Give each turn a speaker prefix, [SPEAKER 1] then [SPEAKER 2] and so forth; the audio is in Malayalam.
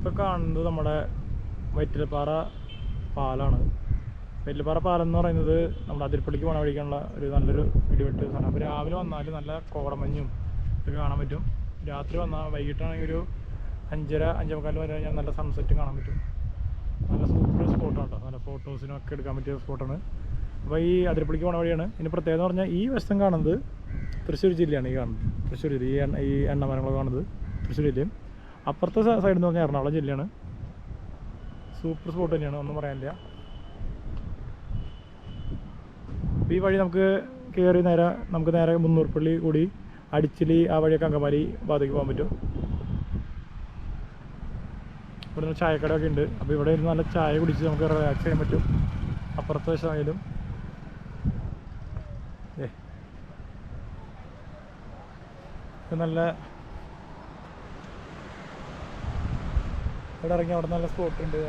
[SPEAKER 1] ഇപ്പോൾ കാണുന്നത് നമ്മുടെ വെറ്റിലപ്പാറ പാലാണ്. വെറ്റിലപ്പാറ പാലം എന്ന് പറയുന്നത് നമ്മുടെ അതിരപ്പള്ളിക്ക് പോകാൻ വഴിക്കാനുള്ള ഒരു നല്ലൊരു ഇടിവെട്ട് സ്ഥലം. അപ്പോൾ രാവിലെ വന്നാൽ നല്ല കോടമഞ്ഞും ഇതൊക്കെ കാണാൻ പറ്റും. രാത്രി വന്നാൽ വൈകിട്ടാണെങ്കിൽ ഒരു 5:30-5:45 വരെ ഞാൻ നല്ല സൺസെറ്റും കാണാൻ പറ്റും. നല്ല സൂപ്പർ സ്പോട്ടാണ് കേട്ടോ. നല്ല ഫോട്ടോസിനൊക്കെ എടുക്കാൻ പറ്റിയ സ്പോട്ടാണ്. അപ്പോൾ ഈ അതിരപ്പള്ളിക്ക് പോണ വഴിയാണ്. ഇതിന് പ്രത്യേകത എന്ന് പറഞ്ഞാൽ ഈ വശം കാണുന്നത് തൃശ്ശൂർ ജില്ലയാണ്. ഈ കാണുന്നത് തൃശ്ശൂർ ജില്ല. ഈ എണ്ണമരങ്ങളൊക്കെ കാണുന്നത് തൃശ്ശൂർ ജില്ലയും, അപ്പുറത്തെ സൈഡ് എന്ന് പറഞ്ഞാൽ എറണാകുളം ജില്ലയാണ്. സൂപ്പർ സ്പോട്ട് തന്നെയാണ്, ഒന്നും പറയാനില്ല. അപ്പോൾ ഈ വഴി നമുക്ക് കയറി നേരെ മുന്നൂർപ്പള്ളി കൂടി അടിച്ചിലി ആ വഴിയൊക്കെ അങ്കമാലി ഭാഗത്തേക്ക് പോകാൻ പറ്റും. ഇവിടെ നിന്ന് ചായക്കടയൊക്കെ ഉണ്ട്. അപ്പോൾ ഇവിടെ ഇരുന്ന് നല്ല ചായ കുടിച്ച് നമുക്ക് റിലാക്സ് ചെയ്യാൻ പറ്റും. അപ്പുറത്തെ വശമായാലും നല്ല ഇവിടെ ഇറങ്ങി അവിടെ നല്ല സ്പോട്ടുണ്ട്.